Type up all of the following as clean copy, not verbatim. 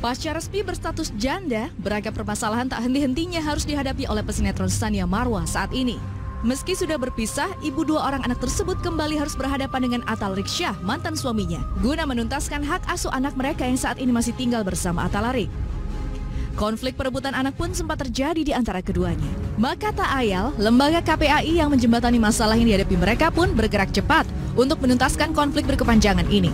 Pasca resmi berstatus janda, beragam permasalahan tak henti-hentinya harus dihadapi oleh pesinetron Tsania Marwa saat ini. Meski sudah berpisah, ibu dua orang anak tersebut kembali harus berhadapan dengan Atal Syah, mantan suaminya, guna menuntaskan hak asuh anak mereka yang saat ini masih tinggal bersama Atalarik. Konflik perebutan anak pun sempat terjadi di antara keduanya. Maka tak ayal, lembaga KPAI yang menjembatani masalah yang dihadapi mereka pun bergerak cepat untuk menuntaskan konflik berkepanjangan ini.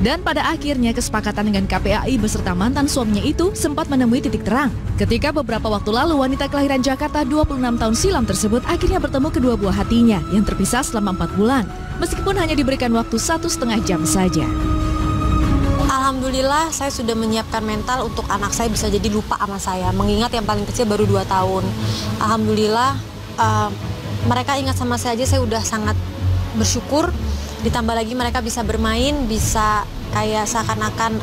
Dan pada akhirnya kesepakatan dengan KPAI beserta mantan suaminya itu sempat menemui titik terang. Ketika beberapa waktu lalu wanita kelahiran Jakarta 26 tahun silam tersebut akhirnya bertemu kedua buah hatinya yang terpisah selama 4 bulan. Meskipun hanya diberikan waktu 1,5 jam saja. Alhamdulillah saya sudah menyiapkan mental untuk anak saya bisa jadi lupa sama saya. Mengingat yang paling kecil baru 2 tahun. Alhamdulillah mereka ingat sama saya aja saya udah sangat bersyukur. Ditambah lagi mereka bisa bermain, bisa kayak seakan-akan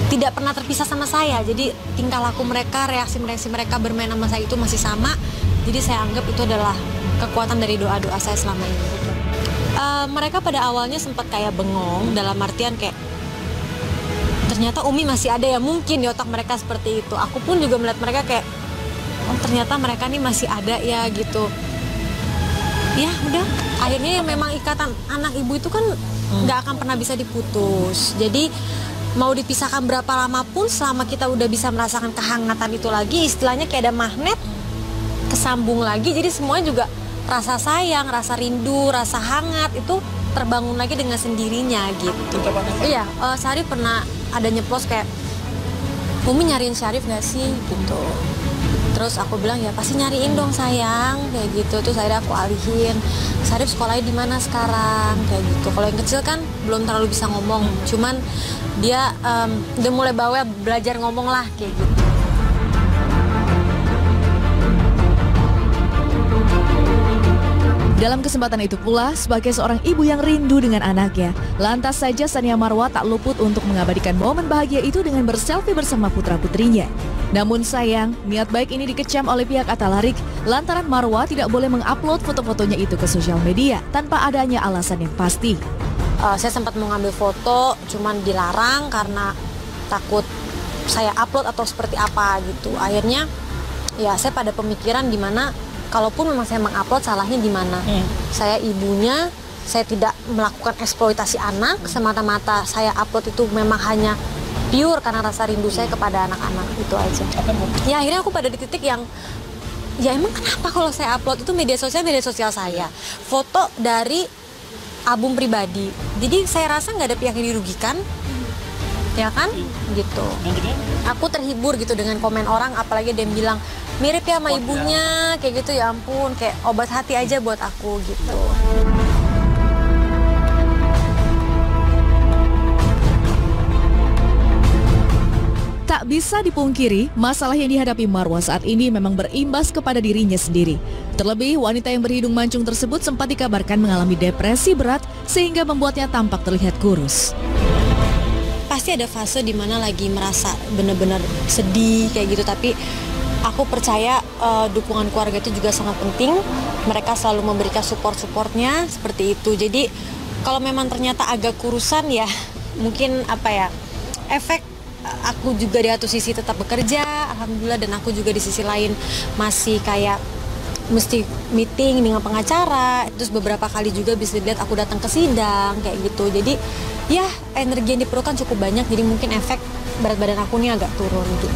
tidak pernah terpisah sama saya. Jadi tingkah laku mereka, reaksi mereka bermain sama saya itu masih sama. Jadi saya anggap itu adalah kekuatan dari doa-doa saya selama ini. Mereka pada awalnya sempat kayak bengong, dalam artian kayak ternyata Umi masih ada ya, mungkin di otak mereka seperti itu. Aku pun juga melihat mereka kayak, oh ternyata mereka nih masih ada ya gitu. Ya udah, akhirnya memang ikatan anak ibu itu kan nggak akan pernah bisa diputus. Jadi mau dipisahkan berapa lama pun selama kita udah bisa merasakan kehangatan itu lagi, istilahnya kayak ada magnet kesambung lagi. Jadi semuanya juga rasa sayang, rasa rindu, rasa hangat itu terbangun lagi dengan sendirinya gitu. Iya, Syarif pernah ada nyeplos kayak, Umi nyariin Syarif nggak sih gitu. Terus aku bilang ya pasti nyariin dong sayang kayak gitu. Terus akhirnya aku alihin, Syarif sekolahnya di mana sekarang kayak gitu. Kalau yang kecil kan belum terlalu bisa ngomong, cuman dia udah mulai bawel belajar ngomong lah kayak gitu. Dalam kesempatan itu pula, sebagai seorang ibu yang rindu dengan anaknya, lantas saja Tsania Marwa tak luput untuk mengabadikan momen bahagia itu dengan berselfie bersama putra-putrinya. Namun sayang, niat baik ini dikecam oleh pihak Atalarik lantaran Marwa tidak boleh mengupload foto-fotonya itu ke sosial media tanpa adanya alasan yang pasti. Saya sempat mau ngambil foto, cuman dilarang karena takut saya upload atau seperti apa gitu. Akhirnya ya saya pada pemikiran di mana kalaupun memang saya mengupload, salahnya di mana? Saya ibunya, saya tidak melakukan eksploitasi anak, semata-mata saya upload itu memang hanya pure karena rasa rindu saya kepada anak-anak, itu aja. Ya akhirnya aku pada di titik yang, ya emang kenapa kalau saya upload itu media sosial saya, foto dari album pribadi. Jadi saya rasa nggak ada pihak yang dirugikan, ya kan? Gitu. Aku terhibur gitu dengan komen orang, apalagi dia bilang mirip ya sama ibunya, kayak gitu, ya ampun, kayak obat hati aja buat aku gitu. Tak bisa dipungkiri, masalah yang dihadapi Marwa saat ini memang berimbas kepada dirinya sendiri. Terlebih, wanita yang berhidung mancung tersebut sempat dikabarkan mengalami depresi berat sehingga membuatnya tampak terlihat kurus. Pasti ada fase dimana lagi merasa benar-benar sedih kayak gitu, tapi aku percaya dukungan keluarga itu juga sangat penting. Mereka selalu memberikan support-supportnya seperti itu. Jadi kalau memang ternyata agak kurusan ya mungkin apa ya, efek aku juga di satu sisi tetap bekerja, alhamdulillah, dan aku juga di sisi lain masih kayak mesti meeting dengan pengacara. Terus beberapa kali juga bisa dilihat aku datang ke sidang kayak gitu. Jadi ya energi yang diperlukan cukup banyak, jadi mungkin efek berat badan aku nih agak turun gitu.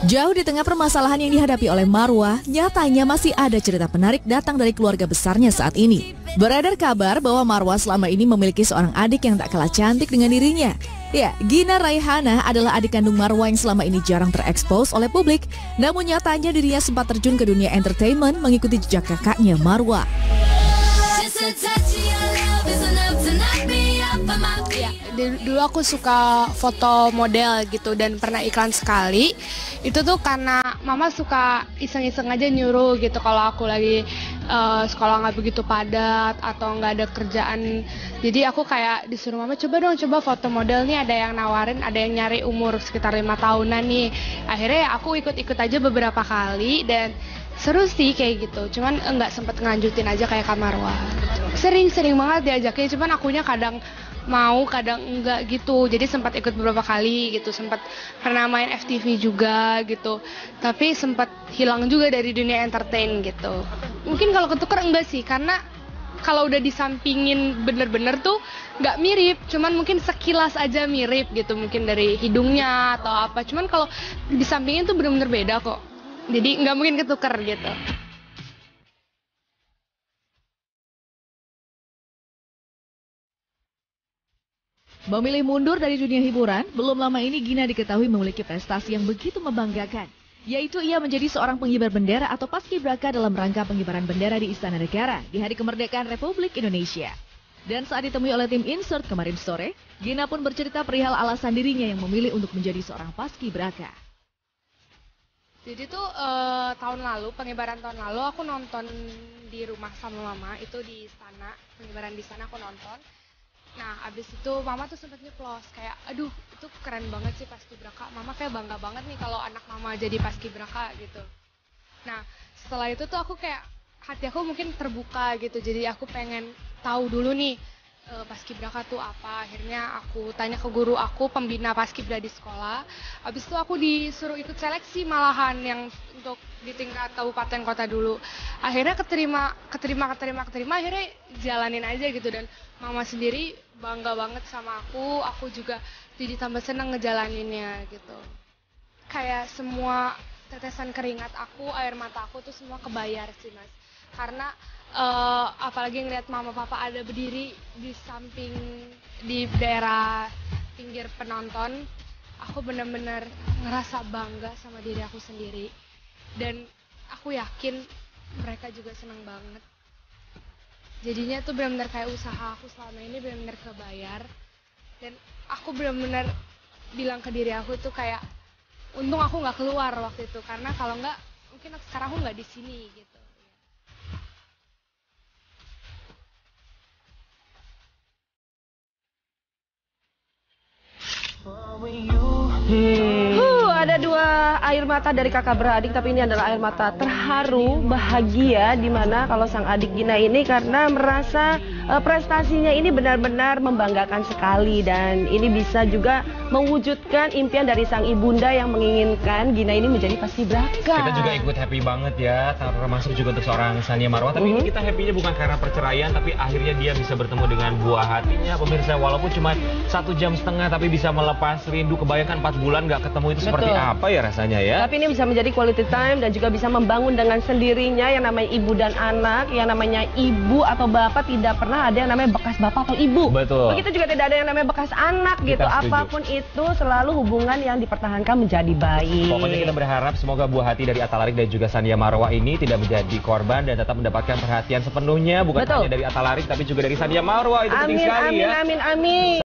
Jauh di tengah permasalahan yang dihadapi oleh Marwa, nyatanya masih ada cerita menarik datang dari keluarga besarnya saat ini. Beredar kabar bahwa Marwa selama ini memiliki seorang adik yang tak kalah cantik dengan dirinya. Ya, Gina Raihana adalah adik kandung Marwa yang selama ini jarang terekspos oleh publik. Namun nyatanya dirinya sempat terjun ke dunia entertainment mengikuti jejak kakaknya Marwa. Ya, dulu aku suka foto model gitu dan pernah iklan sekali. Itu tuh karena mama suka iseng-iseng aja nyuruh gitu kalau aku lagi sekolah nggak begitu padat atau nggak ada kerjaan. Jadi aku kayak disuruh mama, coba foto model nih, ada yang nawarin, ada yang nyari umur sekitar 5 tahunan nih. Akhirnya aku ikut aja beberapa kali dan seru sih kayak gitu. Cuman nggak sempet ngelanjutin aja kayak Kak Marwa. Sering banget diajakin, cuman akunya kadang mau kadang enggak gitu, jadi sempat ikut beberapa kali gitu, sempat pernah main FTV juga gitu, tapi sempat hilang juga dari dunia entertain gitu. Mungkin kalau ketuker enggak sih, karena kalau udah disampingin bener-bener tuh nggak mirip, cuman mungkin sekilas aja mirip gitu, mungkin dari hidungnya atau apa, cuman kalau disampingin tuh bener-bener beda kok, jadi nggak mungkin ketuker gitu. Memilih mundur dari dunia hiburan, belum lama ini Gina diketahui memiliki prestasi yang begitu membanggakan, yaitu ia menjadi seorang pengibar bendera atau paskibraka dalam rangka pengibaran bendera di Istana Negara di Hari Kemerdekaan Republik Indonesia. Dan saat ditemui oleh tim Insert kemarin sore, Gina pun bercerita perihal alasan dirinya yang memilih untuk menjadi seorang paskibraka. Jadi tuh pengibaran tahun lalu aku nonton di rumah sama mama, itu di istana, pengibaran di sana aku nonton. Nah, abis itu mama tuh sempet nyeplos kayak, aduh itu keren banget sih paskibraka, mama kayak bangga banget nih kalau anak mama jadi paskibraka gitu. Nah, setelah itu tuh aku kayak, hati aku mungkin terbuka gitu, jadi aku pengen tahu dulu nih paskibraka tuh apa. Akhirnya aku tanya ke guru aku, pembina paskibra di sekolah. Abis itu aku disuruh ikut seleksi malahan yang untuk di tingkat kabupaten kota dulu. Akhirnya keterima, akhirnya jalanin aja gitu. Dan mama sendiri bangga banget sama aku juga jadi tambah seneng ngejalaninnya gitu. Kayak semua tetesan keringat aku, air mata aku tuh semua kebayar sih Mas. Karena apalagi ngeliat mama papa ada berdiri di samping, di daerah pinggir penonton, aku benar-benar ngerasa bangga sama diri aku sendiri. Dan aku yakin mereka juga senang banget. Jadinya tuh benar-benar kayak usaha aku selama ini benar-benar kebayar. Dan aku benar-benar bilang ke diri aku tuh kayak, untung aku nggak keluar waktu itu, karena kalau nggak mungkin sekarang aku nggak di sini gitu. Ada dua air mata dari kakak beradik, tapi ini adalah air mata terharu, bahagia, dimana kalau sang adik Gina ini karena merasa prestasinya ini benar-benar membanggakan sekali, dan ini bisa juga mewujudkan impian dari sang ibunda yang menginginkan Gina ini menjadi paskibraka. Kita juga ikut happy banget ya, termasuk juga untuk seorang Sania Marwa. Tapi ini kita happy-nya bukan karena perceraian, tapi akhirnya dia bisa bertemu dengan buah hatinya. Pemirsa, walaupun cuma 1,5 jam, tapi bisa melepas rindu. Kebayangkan 4 bulan nggak ketemu itu seperti apa ya rasanya ya. Tapi ini bisa menjadi quality time dan juga bisa membangun dengan sendirinya yang namanya ibu dan anak. Yang namanya ibu atau bapak tidak pernah ada yang namanya bekas bapak atau ibu. Betul. Begitu juga tidak ada yang namanya bekas anak gitu. Apapun itu selalu hubungan yang dipertahankan menjadi baik. Pokoknya kita berharap semoga buah hati dari Atta Larik dan juga Sania Marwa ini tidak menjadi korban dan tetap mendapatkan perhatian sepenuhnya, bukan hanya dari Atta Larik tapi juga dari Sania Marwa. Itu penting sekali ya. Amin.